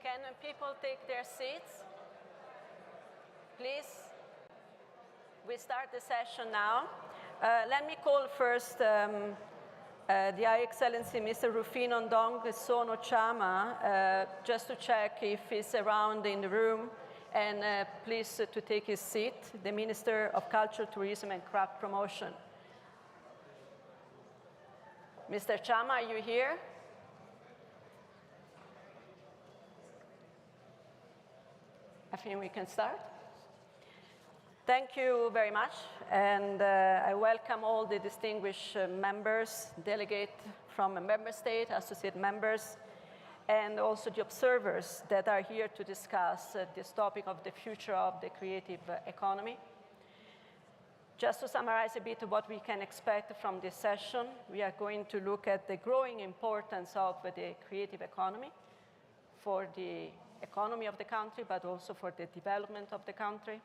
Can people take their seats? Please. We start the session now. Let me call first the High Excellency Mr. Rufino Ndong Sono Chama, just to check if he's around in the room, and please to take his seat, the Minister of Culture, Tourism and Craft Promotion. Mr. Chama, are you here? I think we can start. Thank you very much, and I welcome all the distinguished members, delegates from a member state, associate members, and also the observers that are here to discuss this topic of the future of the creative economy. Just to summarize a bit what we can expect from this session, we are going to look at the growing importance of the creative economy for the economy of the country, but also for the development of the country.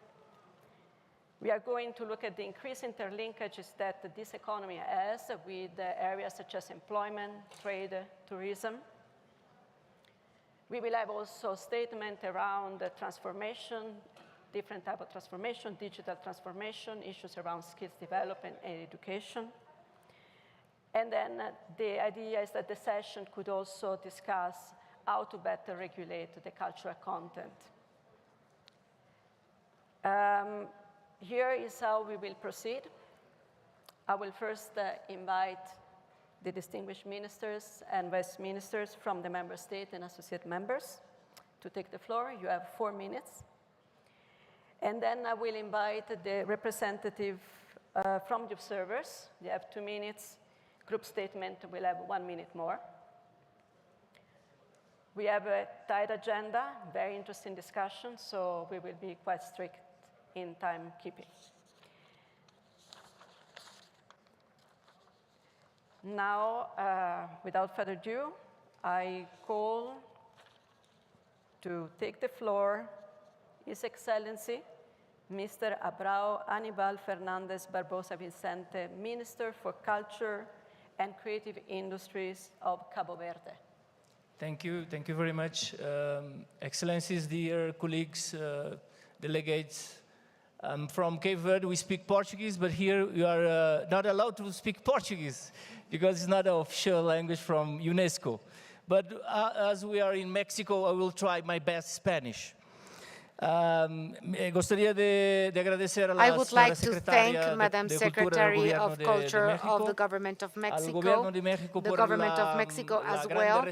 We are going to look at the increased interlinkages that this economy has with areas such as employment, trade, tourism. We will have also a statement around transformation, different type of transformation, digital transformation, issues around skills development and education. And then the idea is that the session could also discuss how to better regulate the cultural content. Here is how we will proceed. I will first invite the distinguished ministers and vice ministers from the member state and associate members to take the floor. You have 4 minutes. And then I will invite the representative from the observers. They have 2 minutes. Group statement will have 1 minute more. We have a tight agenda, very interesting discussion, so we will be quite strict in timekeeping. Now, without further ado, I call to take the floor His Excellency, Mr. Abrao Anibal Fernandez Barbosa Vicente, Minister for Culture and Creative Industries of Cabo Verde. Thank you very much. Excellencies, dear colleagues, delegates. From Cape Verde, we speak Portuguese, but here we are not allowed to speak Portuguese because it's not an official language from UNESCO. But as we are in Mexico, I will try my best Spanish. I would like to thank Madam Secretary of Culture of the Government of Mexico, the Government of Mexico as well,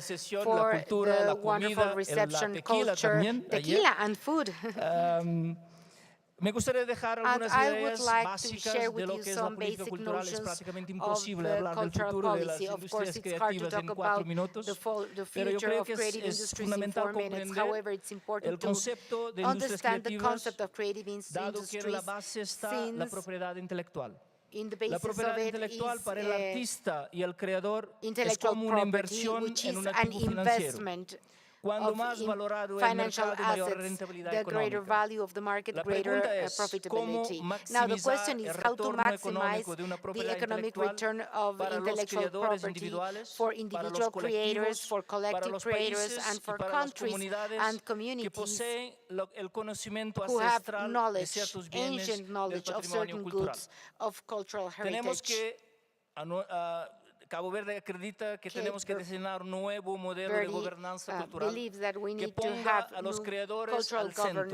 for the wonderful reception, culture, tequila and food. Me gustaría dejar algunas ideas básicas de lo que es la política cultural. Es prácticamente imposible hablar del futuro de las industrias creativas en 4 minutos, pero yo creo que es fundamental comprender el concepto de industrias creativas, dado que en la base está la propiedad intelectual. La propiedad intelectual para el artista y el creador es como una inversión en un activo financiero. Cuando más valorado el mercado, mayor rentabilidad económica. La pregunta es, ¿cómo maximizar el retorno económico de una propiedad intelectual para los creadores individuales, para los colectivos, para los países y para las comunidades que poseen el conocimiento ancestral de ciertos bienes del patrimonio cultural? Tenemos que Cabo Verde acredita que tenemos que diseñar un nuevo modelo de gobernanza cultural que ponga a los creadores al centro,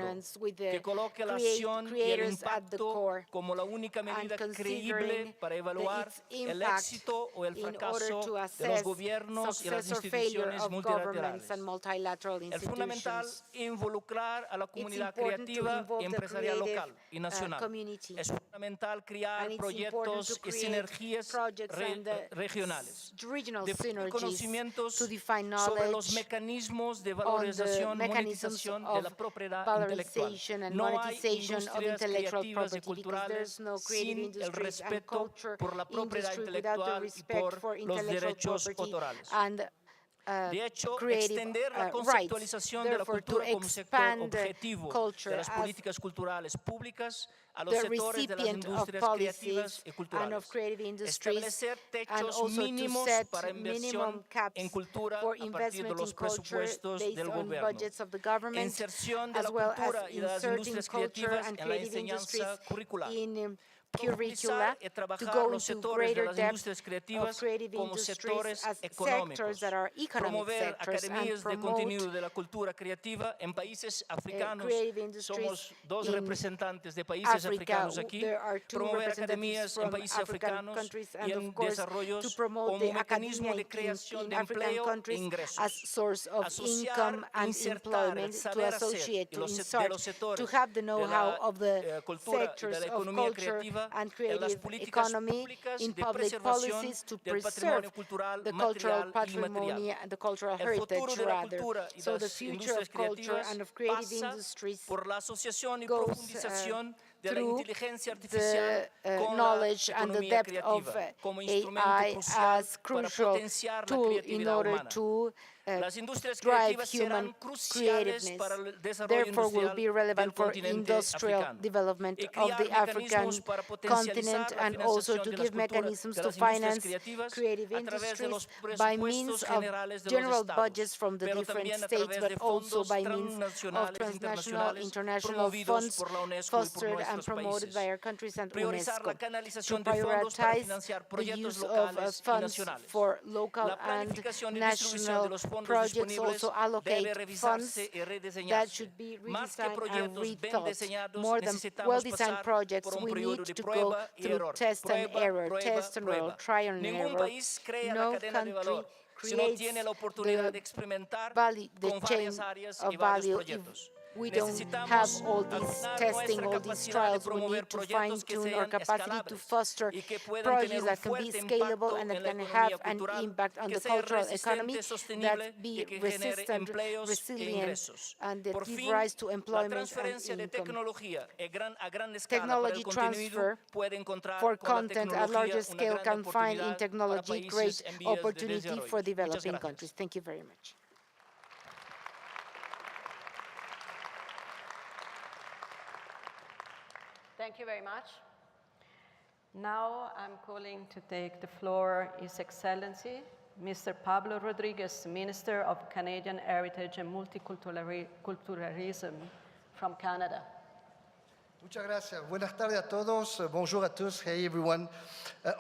que coloque la acción y el impacto como la única medida creíble para evaluar el éxito o el fracaso de los gobiernos y las instituciones multilaterales. Es fundamental involucrar a la comunidad creativa y empresarial local y nacional. Es fundamental crear proyectos y sinergias regionales, definir conocimientos sobre los mecanismos de valorización, monetización de la propiedad intelectual. No hay industrias creativas y culturales sin el respeto por la propiedad intelectual y por los derechos autorales. De hecho, extender la conceptualización de la cultura como sector objetivo de las políticas culturales públicas a los sectores de las industrias creativas y culturales. Establecer techos mínimos para inversión en cultura a partir de los presupuestos del gobierno. Inserción de la cultura y de las industrias creativas en la enseñanza curricular. Profundizar y trabajar los sectores de las industrias creativas como sectores económicos, promover academias de contenido de la cultura creativa en países africanos. Somos dos representantes de países africanos aquí. Promover academias en países africanos y en desarrollos como mecanismo de creación de empleo e ingresos. Asociar, insertar el saber hacer de los sectores de la cultura y de la economía creativa and en las creative políticas economy públicas in de public preservación policies to del preserve patrimonio cultural the cultural material y patrimony inmaterial. and the cultural El futuro heritage de la rather. cultura y So the las future industrias of culture creativas and of creative pasa industries por la asociación y goes profundización de la through inteligencia artificial the con la knowledge and the economía depth of creativa como instrumento AI crucial as para crucial potenciar la tool in creatividad order humana. to Las industrias drive creativas serán human cruciales para creativeness. el desarrollo Therefore, will industrial be del relevant for continente industrial africano. development Y of crear the African mecanismos para continent potencializar la and also financiación to de las give culturas mechanisms de to las industrias finance creativas creative a través de los industries by means presupuestos of generales de los general estados, budgets from the pero different también a states, través but de also fondos by means of transnacionales transnational, internacionales international promovidos funds por la UNESCO y por fostered and nuestros promoted países. by our countries and Priorizar UNESCO. la To canalización de fondos para prioritize financiar the proyectos use of locales y funds nacionales. for local La and planificación y distribución de national los fondos projects, disponibles also allocate debe funds revisarse y that rediseñarse. should be Más que redesigned and proyectos bien rethought. diseñados, More than necesitamos well-designed pasar projects, por un we periodo need de to go prueba y through error. test and Prueba, error, prueba, test and error, prueba. try and Ningún error. país crea la No cadena de country valor si no creates tiene la oportunidad de the experimentar the con chain varias áreas of y varios value if proyectos. we don't have Necesitamos all these afinar testing, nuestra all these capacidad de trials. We promover need to proyectos que fine-tune our sean capacity to escalables foster y que puedan projects tener un that can be fuerte scalable impacto and that en la can economía have an cultural, impact on que the sea cultural economy, resistente, sostenible that y be que genere resistant, empleos e resilient, ingresos. and that Por give fin, rise to la employment and transferencia de income. tecnología a gran escala para el Technology contenido transfer puede encontrar for con la content at tecnología larger una scale gran can find in oportunidad para technology países great en vías de opportunity desarrollo. for Muchas developing gracias. countries. Thank you very much. Thank you very much. Now I'm calling to take the floor His Excellency, Mr. Pablo Rodriguez, Minister of Canadian Heritage and Multiculturalism from Canada. Muchas gracias. Buenas tardes à todos. Bonjour à tous. Hey everyone.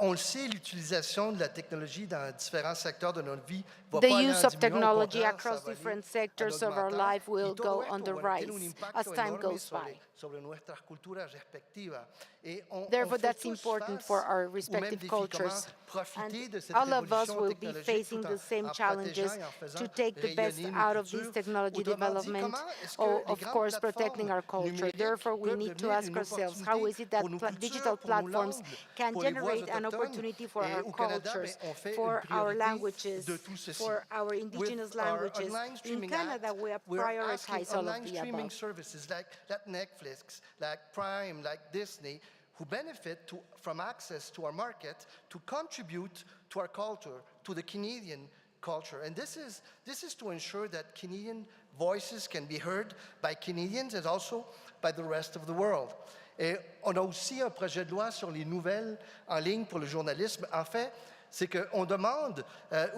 On le sait, l'utilisation de la technologie dans différents secteurs de notre vie va pas The aller use en of diminuant, au technology contraire, across ça va aller different en sectors of our augmentant. life will Y todo go esto on the va a tener un rise impacto as time enorme goes by. sobre nuestras culturas respectivas. Et on Therefore, fait that's tous important face for our aux mêmes respective défis. cultures. Comment profiter de cette All of us révolution will be technologique facing tout the same en challenges protégeant et en faisant to take the best rayonner nos out of this cultures. technology Autrement dit, development, comment est-ce que les of grandes course protecting our plateformes culture. numériques Therefore, we peuvent need to devenir ask une ourselves, opportunité how is it that pour nos digital cultures, pour nos platforms langues, can pour les voix generate an autochtones. opportunity for Et our au Canada, cultures, on fait for une our priorité languages, de tout ceci. for our indigenous With our languages. online In streaming Canada, act, we have we're asking prioritized all of online the streaming above. services like Netflix, like Prime, like Disney, who benefit from access to our market to contribute to our culture, to the Canadian culture. And this is to ensure that Canadian voices can be heard by Canadians and also by the rest of the world. Et on a aussi un projet de loi sur les nouvelles en ligne pour le journalisme. En fait, c'est qu'on demande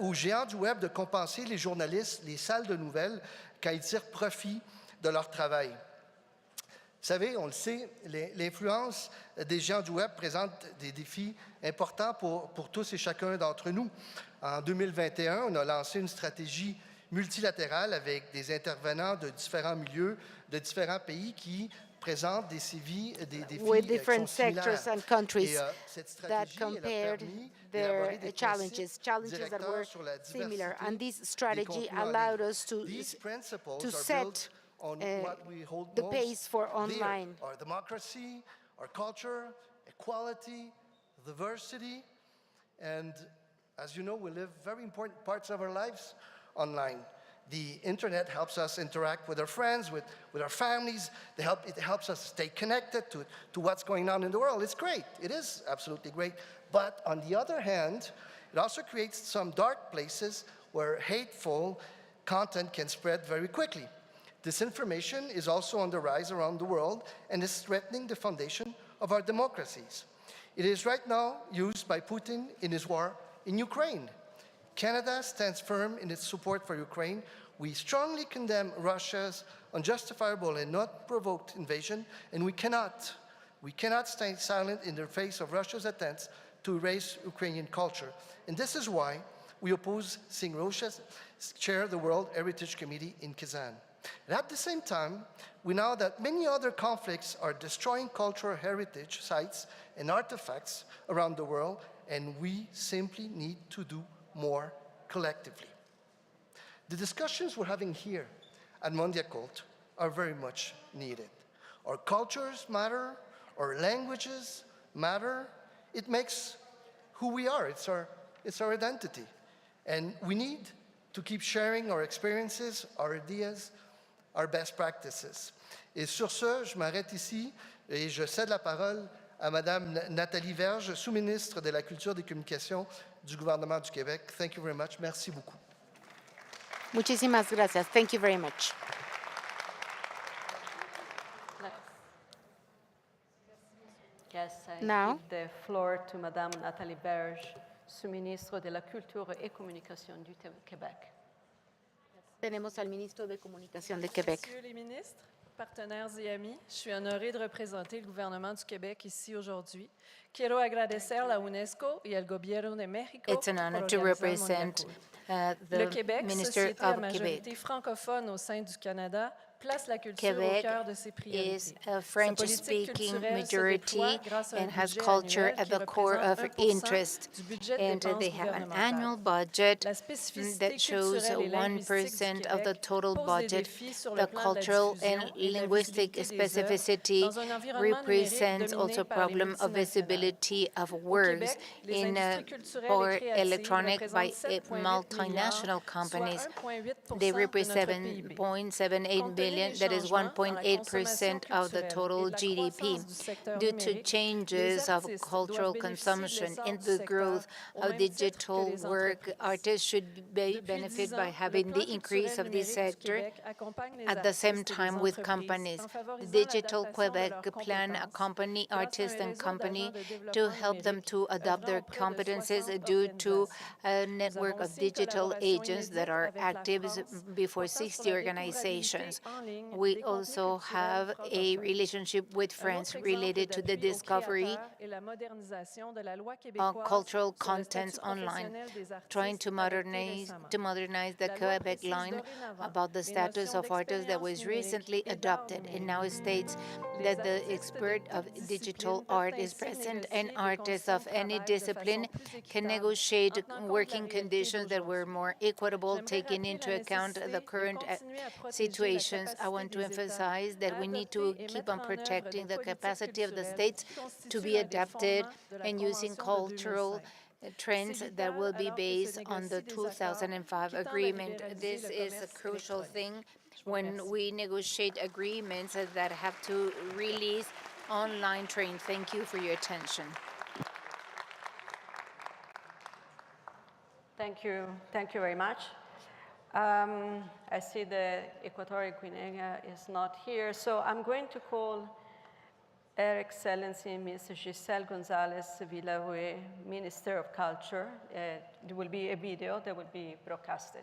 aux géants du web de compenser les journalistes, les salles de nouvelles, quand ils tirent profit de leur travail. savez, on le sait, l'influence des géants du web présente des défis importants pour tous et chacun d'entre nous. En 2021, on a lancé une stratégie multilatérale avec des intervenants de différents milieux, de différents pays qui présentent des défis with qui different sont sectors and countries that compared their challenges that were similar. And this strategy allowed us to set the pace for online. Our democracy, our culture, equality, diversity, and as you know, we live very important parts of our lives online. The internet helps us interact with our friends, with our families. It helps us stay connected to what's going on in the world. It's great. It is absolutely great. But on the other hand, it also creates some dark places where hateful content can spread very quickly. Disinformation is also on the rise around the world and is threatening the foundation of our democracies. It is right now used by Putin in his war in Ukraine. Canada stands firm in its support for Ukraine. We strongly condemn Russia's unjustifiable and not provoked invasion, and we cannot stay silent in the face of Russia's attempts to erase Ukrainian culture. And this is why we oppose seeing Russia chair the World Heritage Committee in Kazan. And at the same time, we know that many other conflicts are destroying cultural heritage sites and artifacts around the world, and we simply need to do more collectively. The discussions we're having here at Mondiacult are very much needed. Our cultures matter, our languages matter. It makes who we are. It's our identity. And we need to keep sharing our experiences, our ideas, our best practices. Et sur ce, je m'arrête ici et je cède la parole à Madame Nathalie Verge, sous-ministre de la Culture et des Communications du gouvernement du Québec. Thank you very much. Merci beaucoup. Muchísimas gracias. Thank you very much. Yes, I Now, give the floor to Madame Nathalie Berge, sous-ministre de la Culture et Communication du Québec. tenemos al ministro de Comunicación de Québec. Messieurs les ministres, partenaires et amis, je suis honorée de représenter le gouvernement du Québec ici aujourd'hui. Quiero agradecer a la UNESCO y al gobierno de México It's an honor por to organizar represent Le the Québec, Minister société à of majorité Québec. francophone au sein du Canada, place la culture Quebec au cœur de ses priorités. is a Sa French-speaking politique culturelle se majority déploie grâce à un and has budget culture annuel at qui the core of représente 1% interest. du budget de And dépenses they have an gouvernementales. annual budget La spécificité that shows culturelle et linguistique 1% du of the Québec total pose des budget. défis sur The le plan de la cultural diffusion and et de la linguistic visibilité des œuvres specificity dans un environnement represents numérique also dominé par les problem of multinationales. visibility of Au works Québec, les in industries culturelles or et créatives electronic by représentent 7,8 multinational milliards, companies. soit 1,8% They de notre represent PIB. 7.78 Compte tenu billion, des that is changements dans la 1.8% of the consommation total culturelle et de la GDP. croissance du secteur Due to numérique, changes les of artistes cultural doivent bénéficier de consumption l'essor and du the secteur growth au of même titre que digital les work, entreprises. artists should Depuis benefit 10 by ans, having le the plan increase culturel of this numérique du sector. Québec accompagne les At the same artistes et time les with entreprises companies. en favorisant Digital l'adaptation de Quebec leurs plan compétences accompany grâce à un artists and réseau company d'agents de to développement help them numérique to adopt œuvrant their auprès de competences 60 due to organisations. a Nous network avons of aussi une digital collaboration agents that inédite are avec la active France before portant sur 60 la organizations. découvrabilité en ligne We des contenus also culturels have a francophones. relationship with Un France autre exemple related to the d'appui aux discovery créateurs est la modernisation de la loi of québécoise cultural sur le contents statut online, professionnel des trying artistes to adoptée modernize récemment. the La loi Quebec précise line dorénavant about the les status notions of artists that was d'expérience numérique recently et d'art adopted. It numérique. now states Les that the artistes de expert of toute digital discipline art peuvent is ainsi present and négocier des artists conditions of de any travail de discipline façon plus can équitable, negotiate en tenant compte de la working réalité conditions that were d'aujourd'hui. more equitable, J'aimerais taking rappeler into la account nécessité the de current continuer à protéger la situations. I want to capacité des États emphasize that à we need adopter to et keep mettre on en œuvre protecting des the politiques capacity of the culturelles states qui to constituent be l'un des adapted fondements de la and using Convention de cultural 2005. trends C'est that will vital be alors que se based on the négocient des accords 2005 qui tendent à agreement. libéraliser This le is a commerce crucial électronique. thing Je vous when remercie. we negotiate agreements that have to release online training. Thank you for your attention. Thank you very much. I see the Equatorial Guinea is not here, so I'm going to call Her Excellency Ms. Giselle Gonzalez Villarue, Minister of Culture. There will be a video that will be broadcasted.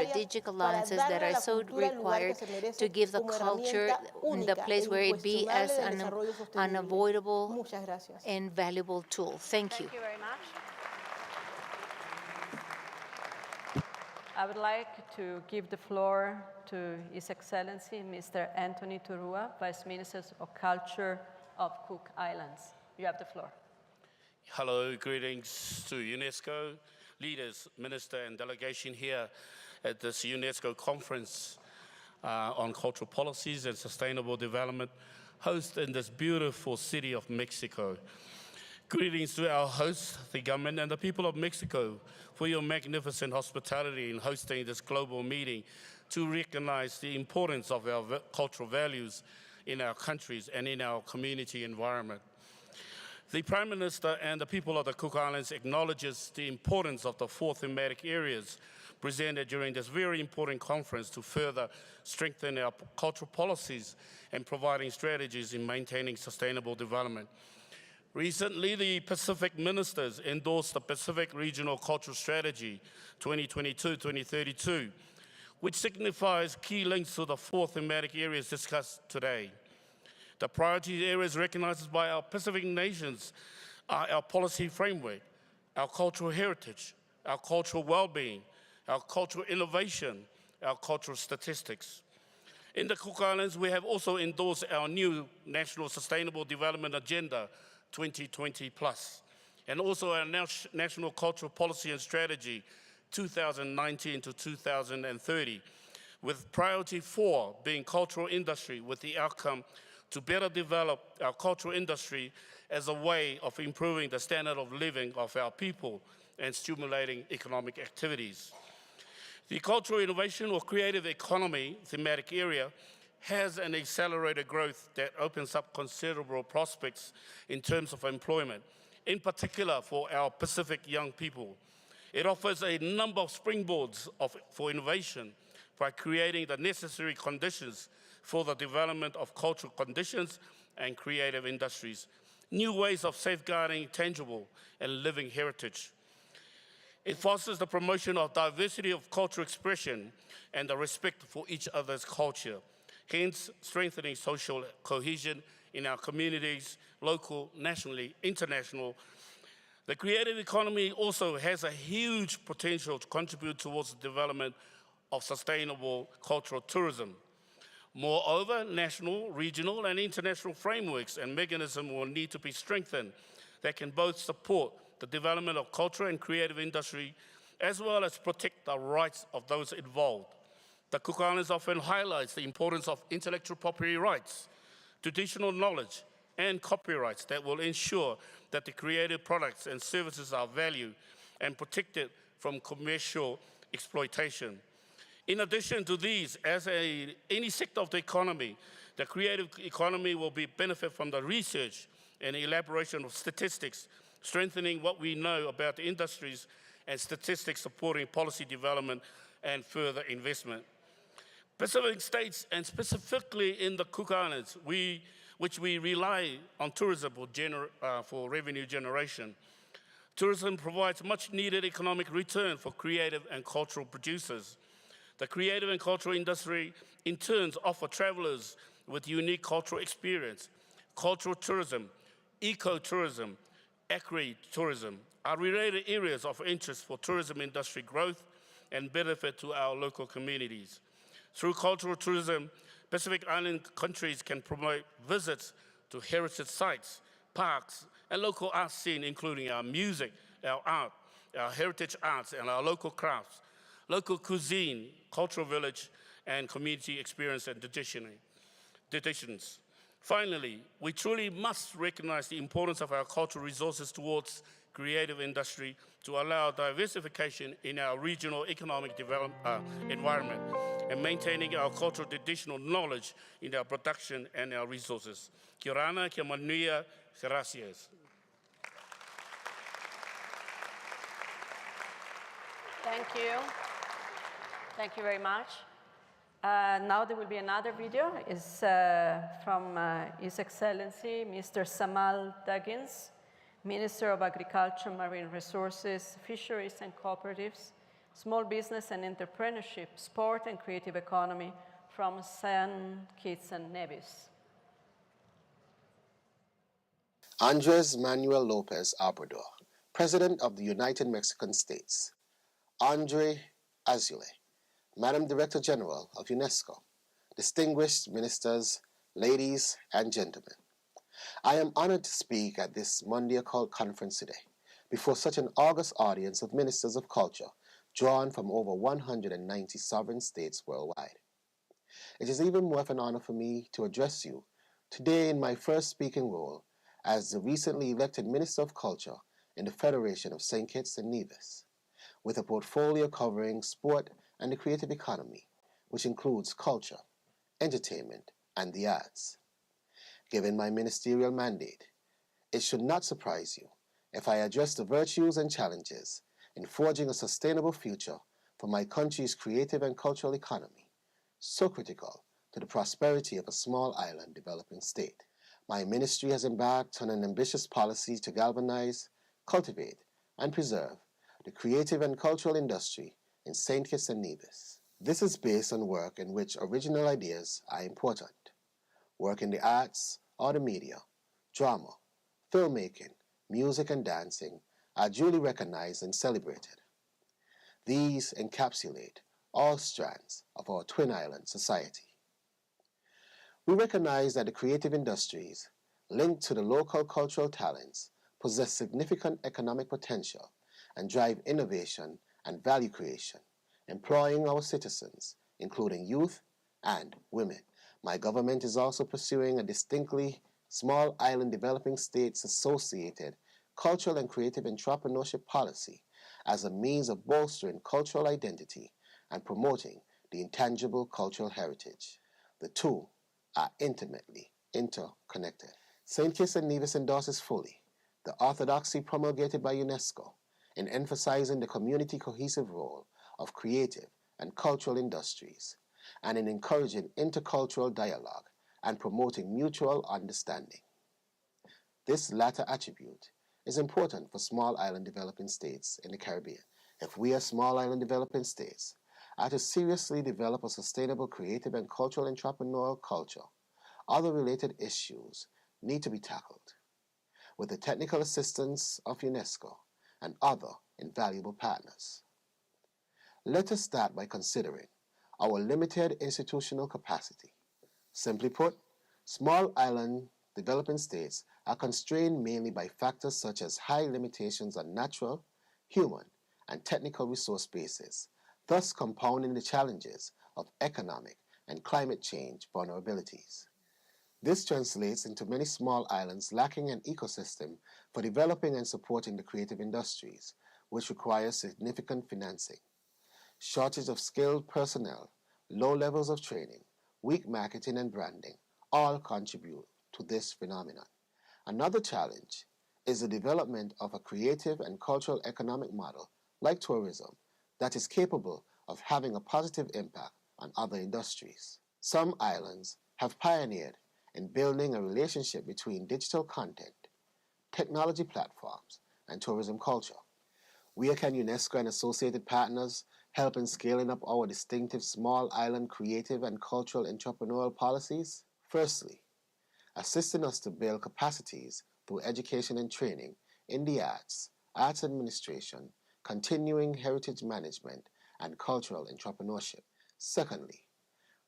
strategic alliances that are so required to give the culture the place where it be as an unavoidable and valuable tool. Thank you. Thank you very much. I would like to give the floor to His Excellency, Mr. Anthony Turua, Vice Minister of Culture of Cook Islands. You have the floor. Hello, greetings to UNESCO, leaders, minister, and delegation here at this UNESCO conference. on cultural policies and sustainable development, host in this beautiful city of Mexico. Greetings to our hosts, the government and the people of Mexico, for your magnificent hospitality in hosting this global meeting to recognize the importance of our cultural values in our countries and in our community environment. The Prime Minister and the people of the Cook Islands acknowledges the importance of the 4 thematic areas presented during this very important conference to further strengthen our cultural policies and providing strategies in maintaining sustainable development. Recently, the Pacific ministers endorsed the Pacific Regional Cultural Strategy 2022-2032, which signifies key links to the 4 thematic areas discussed today. The priority areas recognized by our Pacific nations are our policy framework, our cultural heritage, our cultural well-being, our cultural innovation, our cultural statistics. In the Cook Islands, we have also endorsed our new National Sustainable Development Agenda 2020+, and also our National Cultural Policy and Strategy 2019 to 2030, with priority 4 being cultural industry, with the outcome to better develop our cultural industry as a way of improving the standard of living of our people and stimulating economic activities. The cultural innovation or creative economy thematic area has an accelerated growth that opens up considerable prospects in terms of employment, in particular for our Pacific young people. It offers a number of springboards for innovation by creating the necessary conditions for the development of cultural conditions and creative industries, new ways of safeguarding tangible and living heritage. It fosters the promotion of diversity of cultural expression and the respect for each other's culture, hence strengthening social cohesion in our communities, local, nationally, international. The creative economy also has a huge potential to contribute towards the development of sustainable cultural tourism. Moreover, national, regional, and international frameworks and mechanisms will need to be strengthened that can both support the development of culture and creative industry, as well as protect the rights of those involved. The Cook Islands often highlights the importance of intellectual property rights, traditional knowledge, and copyrights that will ensure that the creative products and services are valued and protected from commercial exploitation. In addition to these, as any sector of the economy, the creative economy will benefit from the research and elaboration of statistics, strengthening what we know about the industries and statistics supporting policy development and further investment. Pacific states, and specifically in the Cook Islands, which we rely on tourism for revenue generation. Tourism provides much needed economic return for creative and cultural producers. The creative and cultural industry in turn offer travelers with unique cultural experience. Cultural tourism, ecotourism, agri-tourism are related areas of interest for tourism industry growth and benefit to our local communities. Through cultural tourism, Pacific Island countries can promote visits to heritage sites, parks, and local art scene, including our music, our art, our heritage arts, and our local crafts, local cuisine, cultural village, and community experience and traditions. Finally, we truly must recognize the importance of our cultural resources towards creative industry to allow diversification in our regional economic environment and maintaining our cultural traditional knowledge in our production and our resources. Kia rana, kia manuia, gracias. Thank you. Thank you very much. Now there will be another video. It's from His Excellency, Mr. Samal Duggins, Minister of Agriculture, Marine Resources, Fisheries and Cooperatives, Small Business and Entrepreneurship, Sport and Creative Economy from St. Kitts and Nevis. Andres Manuel Lopez Obrador, President of the United Mexican States. Andre Azule, Madam Director General of UNESCO, distinguished ministers, ladies and gentlemen. I am honored to speak at this Mondiacult conference today before such an august audience of ministers of culture drawn from over 190 sovereign states worldwide. It is even more of an honor for me to address you today in my first speaking role as the recently elected Minister of Culture in the Federation of St. Kitts and Nevis, with a portfolio covering sport and the creative economy, which includes culture, entertainment, and the arts. Given my ministerial mandate, it should not surprise you if I address the virtues and challenges in forging a sustainable future for my country's creative and cultural economy, so critical to the prosperity of a small island developing state. My ministry has embarked on an ambitious policy to galvanize, cultivate, and preserve the creative and cultural industry in St. Kitts and Nevis. This is based on work in which original ideas are important. Work in the arts or the media, drama, filmmaking, music, and dancing are duly recognized and celebrated. These encapsulate all strands of our Twin Island society. We recognize that the creative industries linked to the local cultural talents possess significant economic potential and drive innovation and value creation, employing our citizens, including youth and women. My government is also pursuing a distinctly small island developing states associated cultural and creative entrepreneurship policy as a means of bolstering cultural identity and promoting the intangible cultural heritage. The two are intimately interconnected. St. Kitts and Nevis endorses fully the orthodoxy promulgated by UNESCO in emphasizing the community cohesive role of creative and cultural industries and in encouraging intercultural dialogue and promoting mutual understanding. This latter attribute is important for small island developing states in the Caribbean. If we as small island developing states are to seriously develop a sustainable creative and cultural entrepreneurial culture, other related issues need to be tackled with the technical assistance of UNESCO and other invaluable partners. Let us start by considering our limited institutional capacity. Simply put, small island developing states are constrained mainly by factors such as high limitations on natural, human, and technical resource bases, thus compounding the challenges of economic and climate change vulnerabilities. This translates into many small islands lacking an ecosystem for developing and supporting the creative industries, which requires significant financing. Shortage of skilled personnel, low levels of training, weak marketing and branding all contribute to this phenomenon. Another challenge is the development of a creative and cultural economic model like tourism that is capable of having a positive impact on other industries. Some islands have pioneered in building a relationship between digital content, technology platforms, and tourism culture. Where can UNESCO and associated partners help in scaling up our distinctive small island creative and cultural entrepreneurial policies? Firstly, assisting us to build capacities through education and training in the arts administration, continuing heritage management, and cultural entrepreneurship. Secondly,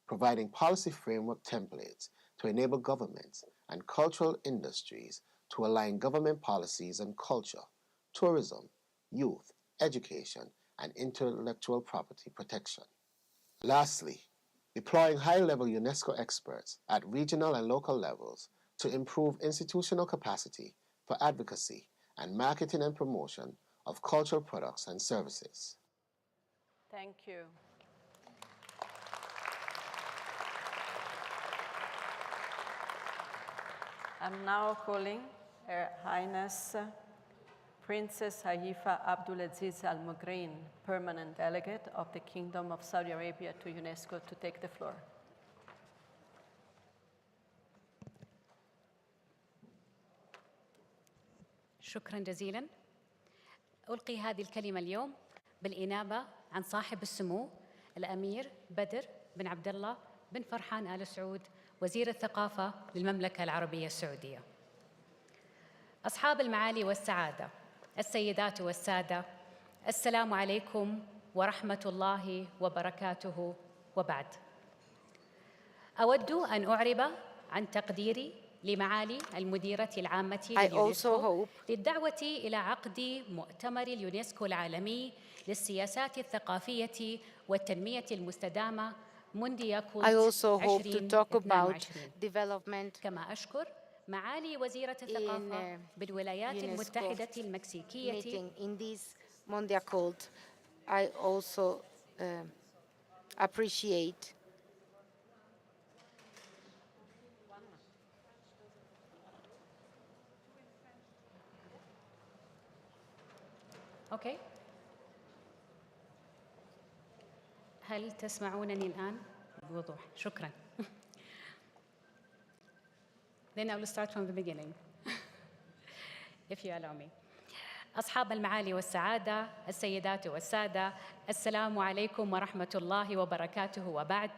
providing policy framework templates to enable governments and cultural industries to align government policies on culture, tourism, youth, education, and intellectual property protection. Lastly, deploying high-level UNESCO experts at regional and local levels to improve institutional capacity for advocacy and marketing and promotion of cultural products and services. Thank you. I'm now calling Her Highness Princess Haifa Abdulaziz Al Mugrain, Permanent Delegate of the Kingdom of Saudi Arabia to UNESCO, to take the floor. شكرا جزيلا. ألقي هذه الكلمة اليوم بالإنابة عن صاحب السمو الأمير بدر بن عبد الله بن فرحان آل سعود، وزير الثقافة للمملكة العربية السعودية. أصحاب المعالي والسعادة، السيدات والسادة، السلام عليكم ورحمة الله وبركاته وبعد. أود أن أعرب عن تقديري لمعالي المديرة العامة لليونسكو للدعوة إلى عقد مؤتمر اليونسكو العالمي للسياسات الثقافية والتنمية المستدامة I also hope to talk about development كما أشكر معالي وزيرة الثقافة بالولايات المتحدة المكسيكية meeting in this Mondiacult. I also appreciate أوكي. هل تسمعونني الآن بوضوح؟ شكراً. Then I will start from the beginning, if you allow me. أصحاب المعالي والسعادة، السيدات والسادة، السلام عليكم ورحمة الله وبركاته وبعد.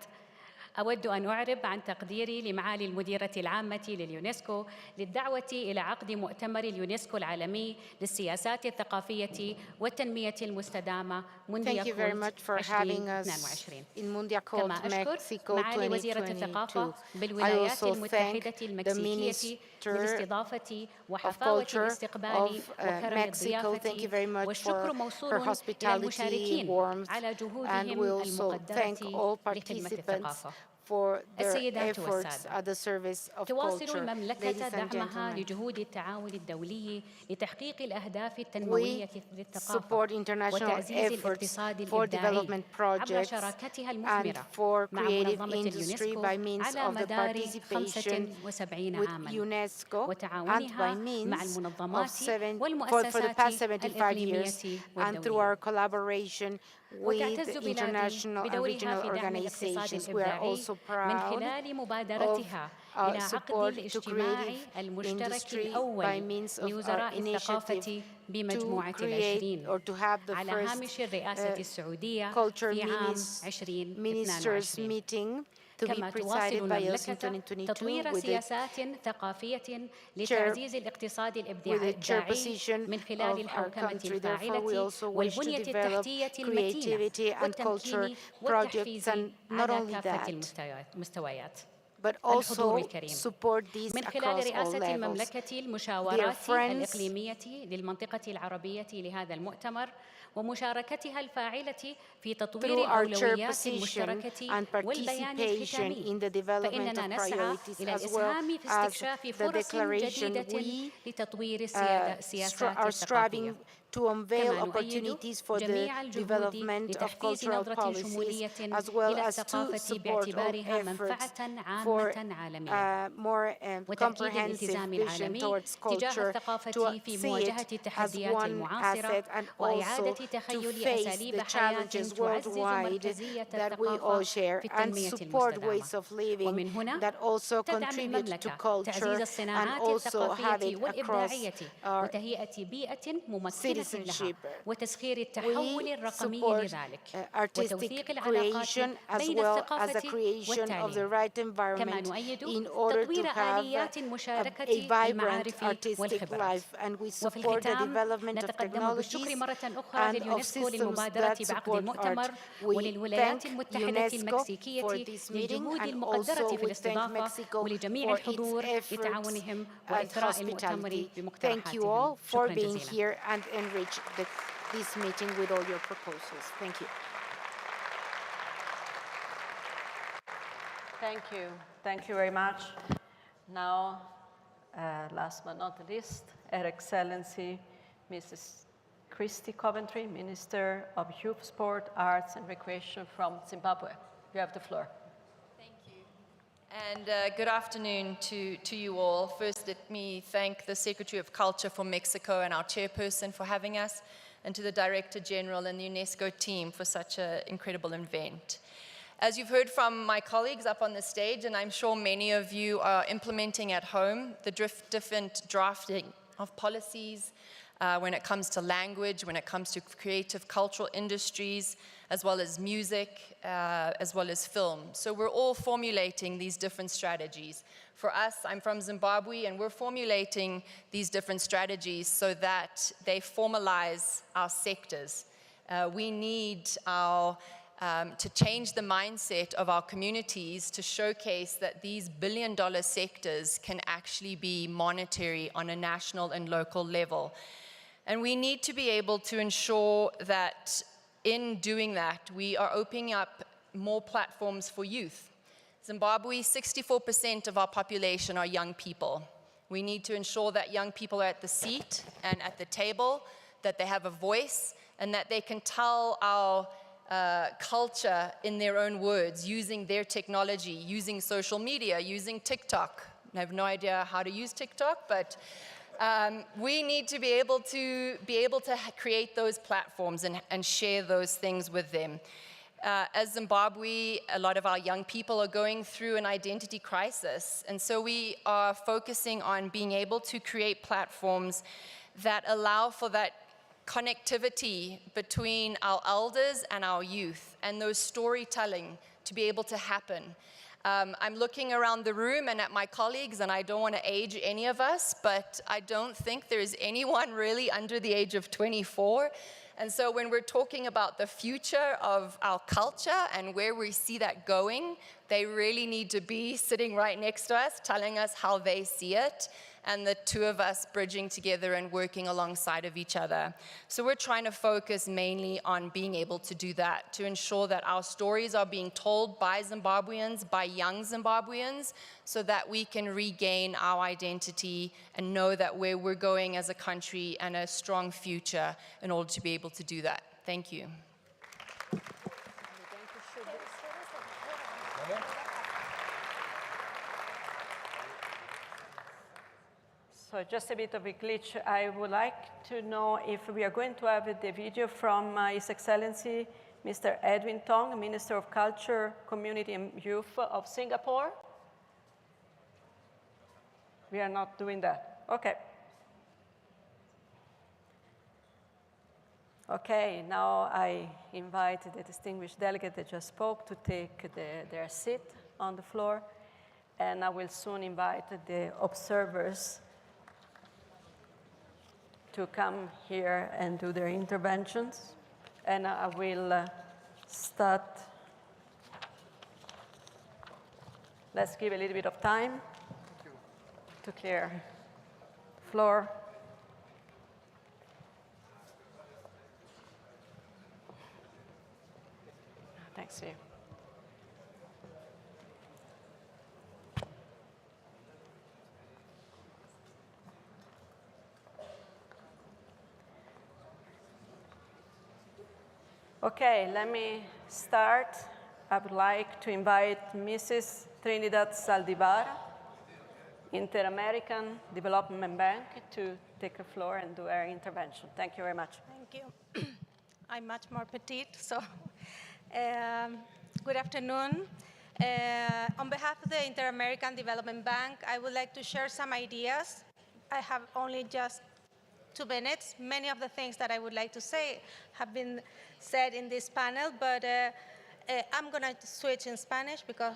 أود أن أعرب عن تقديري لمعالي المديرة العامة لليونسكو للدعوة إلى عقد مؤتمر اليونسكو العالمي للسياسات الثقافية والتنمية المستدامة Mondiacult 2022. كما أشكر معالي وزيرة الثقافة بالولايات المتحدة المكسيكية للاستضافة وحفاوة الاستقبال وكرم الضيافة والشكر موصول إلى المشاركين على جهودهم المقدرة لخدمة الثقافة. for their efforts at the service of تواصل culture. المملكة دعمها لجهود التعاون الدولي لتحقيق الأهداف التنموية للثقافة وتعزيز الاقتصاد الإبداعي عبر شراكتها المثمرة مع منظمة اليونسكو على مدار 75 عاماً وتعاونها مع المنظمات والمؤسسات الإقليمية والدولية. وتعتز بلادي بدورها في دعم الاقتصاد الإبداعي من خلال مبادرتها إلى عقد الاجتماع المشترك الأول لوزراء الثقافة بمجموعة العشرين على هامش الرئاسة السعودية في عام 2022. كما تواصل المملكة تطوير سياسات ثقافية لتعزيز الاقتصاد الإبداعي من خلال الحوكمة الفاعلة والبنية التحتية المتينة والتمكين والتحفيز على كافة المستويات. but also support these من خلال رئاسة المملكة المشاورات الإقليمية للمنطقة العربية لهذا المؤتمر ومشاركتها الفاعلة في تطوير أولويات المشتركة والبيان الختامي فإننا نسعى إلى الإسهام في استكشاف فرص جديدة لتطوير السياسات الثقافية to unveil opportunities for the development of cultural policies as well as to support all efforts for a more comprehensive vision towards culture, to see it as one asset and also to face the challenges worldwide that we all share and support ways of living that also contribute to culture and also have it across our citizenship. We support artistic creation as well as the creation of the right environment in order to have a vibrant artistic life, and we support the development of technologies and of systems that support art. We thank UNESCO for this meeting and also we thank Mexico for its efforts and hospitality. Thank you all for being here and enrich this meeting with all your proposals. Thank you. Thank you. Thank you very much. Now, last but not least, Her Excellency Mrs. Christy Coventry, Minister of Youth, Sport, Arts and Recreation from Zimbabwe. You have the floor. Thank you. And good afternoon to you all. First, let me thank the Secretary of Culture for Mexico and our chairperson for having us, and to the Director General and the UNESCO team for such an incredible event. As you've heard from my colleagues up on the stage, and I'm sure many of you are implementing at home, the different drafting of policies when it comes to language, when it comes to creative cultural industries, as well as music, as well as film. So we're all formulating these different strategies. For us, I'm from Zimbabwe, and we're formulating these different strategies so that they formalize our sectors. We need to change the mindset of our communities to showcase that these billion-dollar sectors can actually be monetary on a national and local level. And we need to be able to ensure that in doing that, we are opening up more platforms for youth. Zimbabwe, 64% of our population are young people. We need to ensure that young people are at the seat and at the table, that they have a voice, and that they can tell our culture in their own words, using their technology, using social media, using TikTok. I have no idea how to use TikTok, but we need to be able to create those platforms and share those things with them. As Zimbabwe, a lot of our young people are going through an identity crisis, and so we are focusing on being able to create platforms that allow for that connectivity between our elders and our youth, and those storytelling to be able to happen. I'm looking around the room and at my colleagues, and I don't want to age any of us, but I don't think there's anyone really under the age of 24. And so when we're talking about the future of our culture and where we see that going, they really need to be sitting right next to us, telling us how they see it, and the two of us bridging together and working alongside of each other. So we're trying to focus mainly on being able to do that, to ensure that our stories are being told by Zimbabweans, by young Zimbabweans, so that we can regain our identity and know that where we're going as a country and a strong future in order to be able to do that. Thank you. So just a bit of a glitch. I would like to know if we are going to have the video from His Excellency, Mr. Edwin Tong, Minister of Culture, Community and Youth of Singapore. We are not doing that. Okay. Okay, now I invite the distinguished delegate that just spoke to take their seat on the floor, and I will soon invite the observers to come here and do their interventions. And I will start. Let's give a little bit of time to clear the floor. Thanks to you. Okay, let me start. I would like to invite Mrs. Trinidad Saldivar, Inter-American Development Bank, to take the floor and do her intervention. Thank you very much. Thank you. I'm much more petite, so good afternoon. On behalf of the Inter-American Development Bank, I would like to share some ideas. I have only just 2 minutes. Many of the things that I would like to say have been said in this panel, but I'm going to switch in Spanish because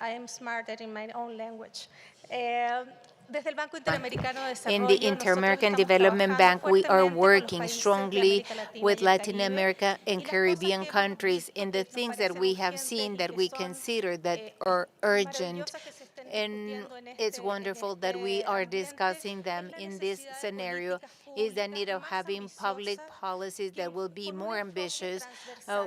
I am smarter in my own language. In the Inter-American Development Bank, we are working strongly with Latin America and Caribbean countries in the things that we have seen that we consider that are urgent. And it's wonderful that we are discussing them in this scenario, is the need of having public policies that will be more ambitious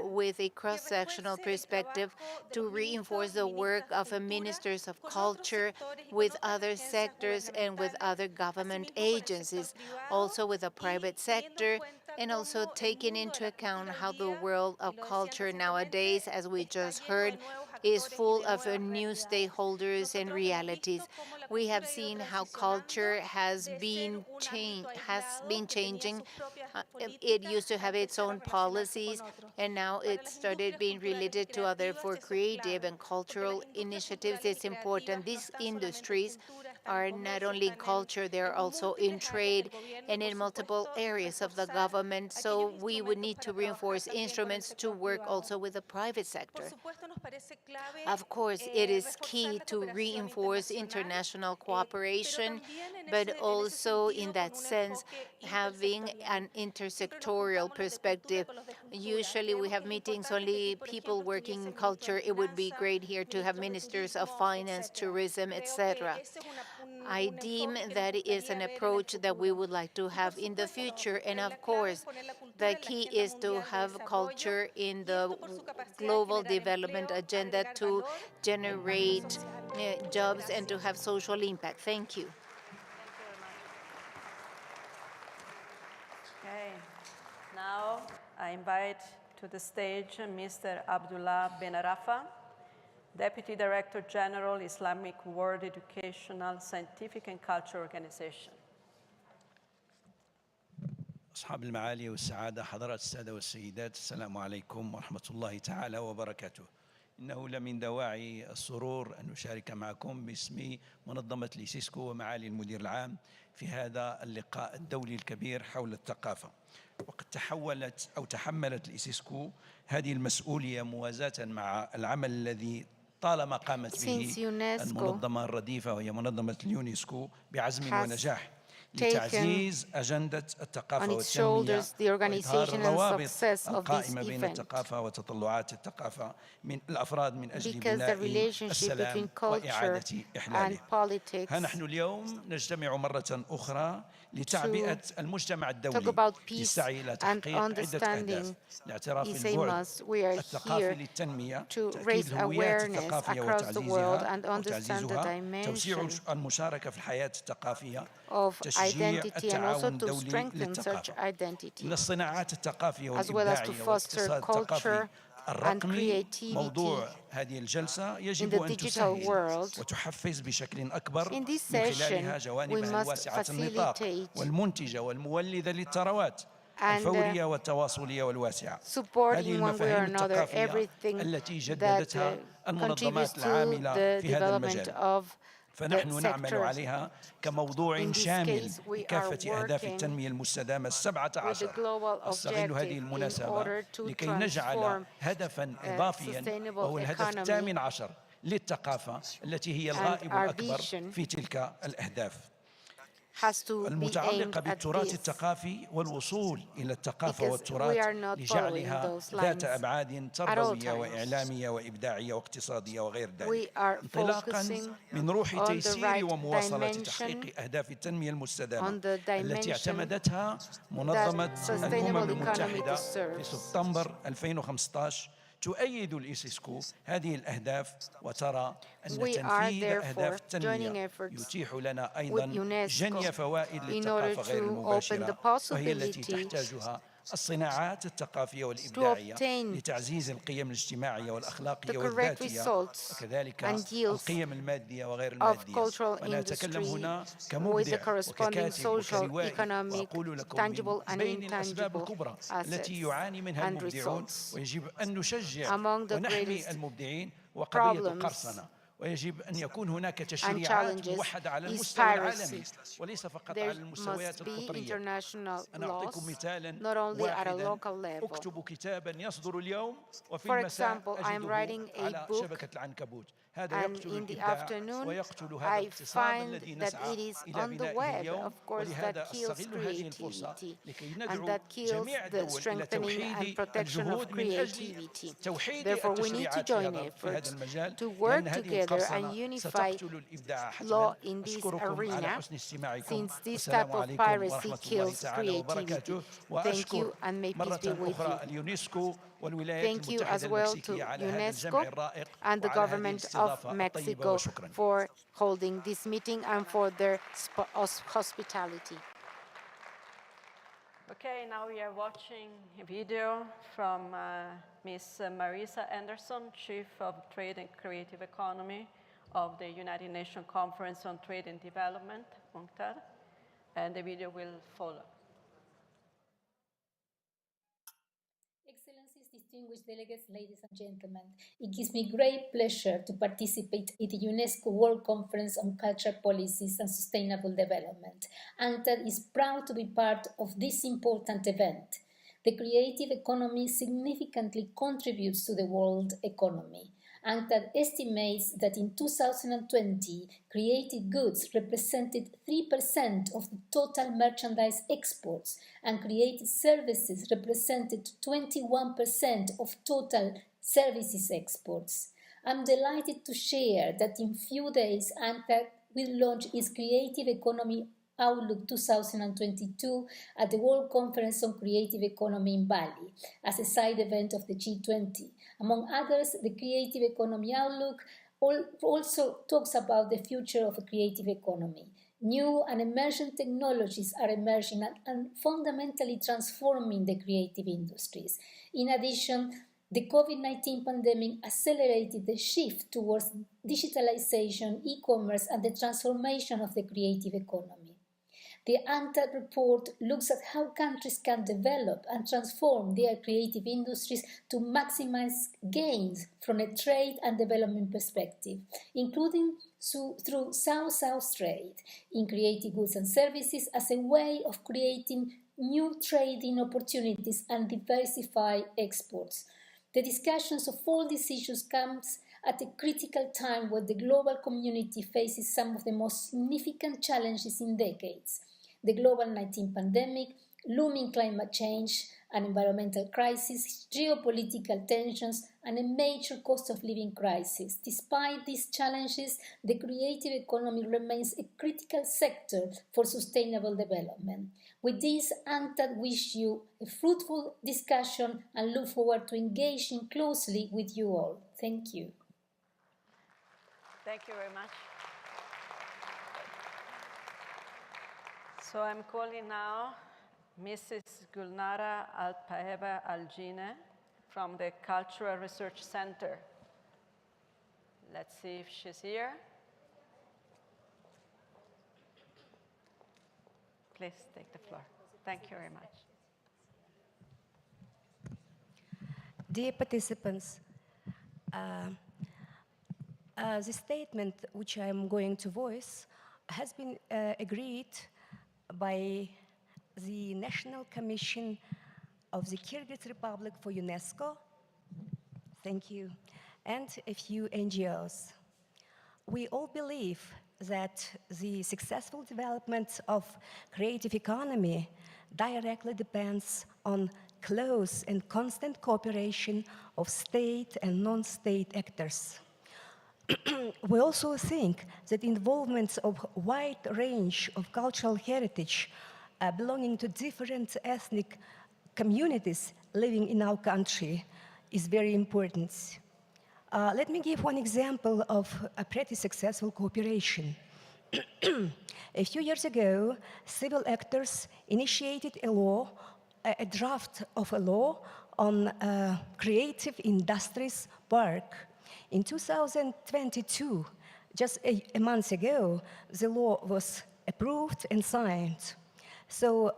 with a cross-sectional perspective to reinforce the work of ministers of culture with other sectors and with other government agencies, also with the private sector, and also taking into account how the world of culture nowadays, as we just heard, is full of new stakeholders and realities. We have seen how culture has been changing. It used to have its own policies, and now it started being related to other for creative and cultural initiatives. It's important. These industries are not only in culture, they're also in trade and in multiple areas of the government. So we would need to reinforce instruments to work also with the private sector. Of course, it is key to reinforce international cooperation, but also in that sense, having an intersectorial perspective. Usually we have meetings only people working in culture. It would be great here to have ministers of finance, tourism, etc. I deem that is an approach that we would like to have in the future. And of course, the key is to have culture in the global development agenda to generate jobs and to have social impact. Thank you. Okay, now I invite to the stage Mr. Abdullah Benarafa, Deputy Director General, Islamic World Educational, Scientific and Cultural Organization. أصحاب المعالي والسعادة، حضرات السادة والسيدات، السلام عليكم ورحمة الله تعالى وبركاته. إنه لمن دواعي السرور أن نشارك معكم باسم منظمة الإيسيسكو ومعالي المدير العام في هذا اللقاء الدولي الكبير حول الثقافة. وقد تحملت الإيسيسكو هذه المسؤولية موازاة مع العمل الذي طالما قامت به المنظمة الرديفة وهي منظمة اليونسكو بعزم ونجاح لتعزيز أجندة الثقافة والتنمية وإظهار الروابط القائمة بين الثقافة وتطلعات الثقافة من الأفراد من أجل بناء السلام وإعادة إحلاله. ها نحن اليوم نجتمع مرة أخرى لتعبئة المجتمع الدولي للسعي إلى تحقيق عدة أهداف: الاعتراف بالبعد الثقافي للتنمية، تأكيد الهويات الثقافية وتعزيزها، توسيع المشاركة في الحياة الثقافية، تشجيع التعاون الدولي للثقافة. من الصناعات الثقافية والإبداعية والاقتصاد الثقافي الرقمي موضوع هذه الجلسة يجب أن تسهل وتحفز بشكل أكبر من خلالها جوانبها الواسعة النطاق والمنتجة والمولدة للثروات الفورية والتواصلية والواسعة. هذه المفاهيم الثقافية التي جددتها المنظمات العاملة في هذا المجال، فنحن نعمل عليها كموضوع شامل لكافة أهداف التنمية المستدامة 17. أستغل هذه المناسبة لكي نجعل هدفاً إضافياً وهو الهدف 18 للثقافة التي هي الغائب الأكبر في تلك الأهداف المتعلقة بالتراث الثقافي والوصول إلى الثقافة والتراث لجعلها ذات أبعاد تربوية وإعلامية وإبداعية واقتصادية وغير ذلك، انطلاقا من روح تيسير ومواصلة تحقيق أهداف التنمية المستدامة التي اعتمدتها منظمة الأمم المتحدة في سبتمبر 2015. تؤيد الإيسيسكو هذه الأهداف وترى أن تنفيذ أهداف التنمية يتيح لنا أيضا جني فوائد للثقافة غير المباشرة، وهي التي تحتاجها الصناعات الثقافية والإبداعية لتعزيز القيم الاجتماعية والأخلاقية والذاتية وكذلك القيم المادية وغير المادية. وأنا أتكلم هنا كمبدع وككاتب وكروائي وأقول لكم من بين الأسباب الكبرى التي يعاني منها المبدعون ويجب أن نشجع ونحمي المبدعين وقضية القرصنة، ويجب أن يكون هناك تشريعات موحدة على المستوى العالمي وليس فقط على المستويات القطرية. أنا أعطيكم مثالا واحدا: أكتب كتابا يصدر اليوم وفي المساء أجده على شبكة العنكبوت. هذا يقتل الإبداع ويقتل هذا الاقتصاد الذي نسعى إلى بنائه اليوم، ولهذا أستغل هذه الفرصة لكي ندعو جميع الدول إلى توحيد الجهود من أجل توحيد التشريعات في هذا المجال، لأن هذه القرصنة ستقتل الإبداع حتما. أشكركم على حسن استماعكم، والسلام عليكم ورحمة الله تعالى وبركاته. وأشكر مرة أخرى اليونسكو والولايات المتحدة المكسيكية على هذا الجمع الرائق and the government of Mexico for holding this meeting and for their hospitality. Okay, now we are watching a video from Ms. Marisa Anderson, Chief of Trade and Creative Economy of the United Nations Conference on Trade and Development, UNCTAD, and the video will follow. Distinguished delegates, ladies and gentlemen, it gives me great pleasure to participate in the UNESCO World Conference on Cultural Policies and Sustainable Development. UNCTAD is proud to be part of this important event. The creative economy significantly contributes to the world economy. UNCTAD estimates that in 2020, creative goods represented 3% of the total merchandise exports, and creative services represented 21% of total services exports. I'm delighted to share that in few days, UNCTAD will launch its Creative Economy Outlook 2022 at the World Conference on Creative Economy in Bali as a side event of the G20. Among others, the Creative Economy Outlook also talks about the future of a creative economy. New and emerging technologies are emerging and fundamentally transforming the creative industries. In addition, the COVID-19 pandemic accelerated the shift towards digitalization, e-commerce, and the transformation of the creative economy. The UNCTAD report looks at how countries can develop and transform their creative industries to maximize gains from a trade and development perspective, including through South-South trade in creative goods and services as a way of creating new trading opportunities and diversify exports. The discussions of all these issues comes at a critical time where the global community faces some of the most significant challenges in decades. The global COVID-19 pandemic, looming climate change, an environmental crisis, geopolitical tensions, and a major cost of living crisis. Despite these challenges, the creative economy remains a critical sector for sustainable development. With this, UNCTAD wish you a fruitful discussion and look forward to engaging closely with you all. Thank you. Thank you very much. So I'm calling now Mrs. Gulnara Alpaeva Algine from the Cultural Research Center. Let's see if she's here. Please take the floor. Thank you very much. Dear participants, the statement which I am going to voice has been agreed by the National Commission of the Kyrgyz Republic for UNESCO, thank you, and a few NGOs. We all believe that the successful development of creative economy directly depends on close and constant cooperation of state and non-state actors. We also think that involvement of a wide range of cultural heritage belonging to different ethnic communities living in our country is very important. Let me give one example of a pretty successful cooperation. A few years ago, civil actors initiated a draft of a law on creative industries park. In 2022, just a month ago, the law was approved and signed. So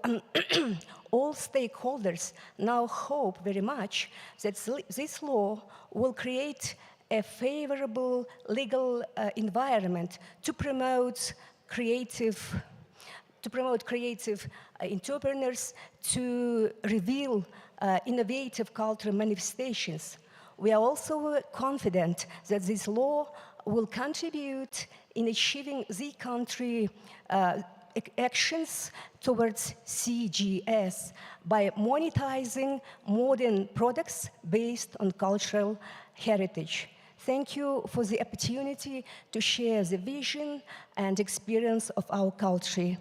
all stakeholders now hope very much that this law will create a favorable legal environment to promote creative entrepreneurs to reveal innovative cultural manifestations. We are also confident that this law will contribute in achieving the country actions towards CGS by monetizing modern products based on cultural heritage. Thank you for the opportunity to share the vision and experience of our country.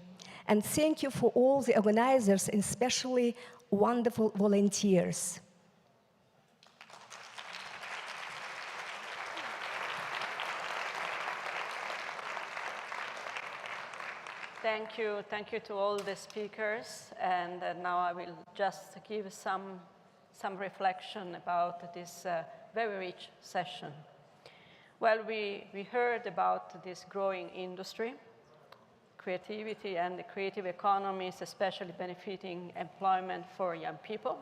And thank you for all the organizers, and especially wonderful volunteers. Thank you to all the speakers. And now I will just give some reflection about this very rich session. Well, we heard about this growing industry, creativity, and the creative economy is especially benefiting employment for young people.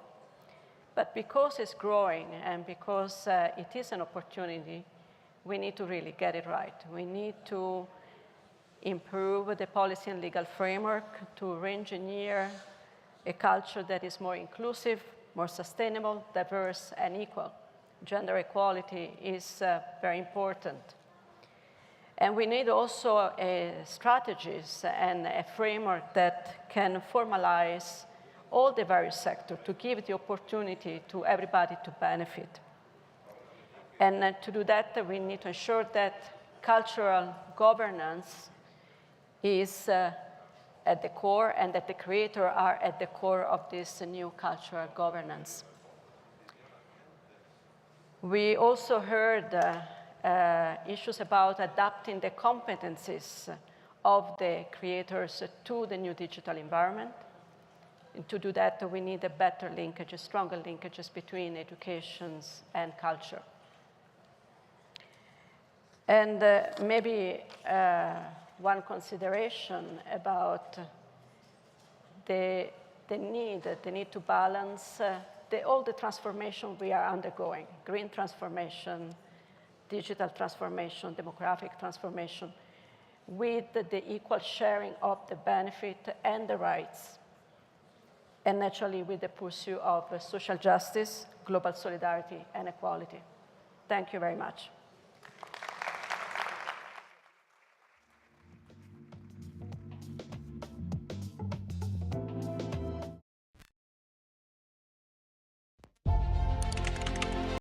But because it's growing and because it is an opportunity, we need to really get it right. We need to improve the policy and legal framework to re-engineer a culture that is more inclusive, more sustainable, diverse, and equal. Gender equality is very important. And we need also strategies and a framework that can formalize all the various sectors to give the opportunity to everybody to benefit. And to do that, we need to ensure that cultural governance is at the core and that the creator are at the core of this new cultural governance. We also heard issues about adapting the competencies of the creators to the new digital environment. And to do that, we need a better linkage, stronger linkages between education and culture. And maybe one consideration about the need to balance all the transformation we are undergoing, green transformation, digital transformation, demographic transformation, with the equal sharing of the benefit and the rights, and naturally with the pursuit of social justice, global solidarity, and equality. Thank you very much.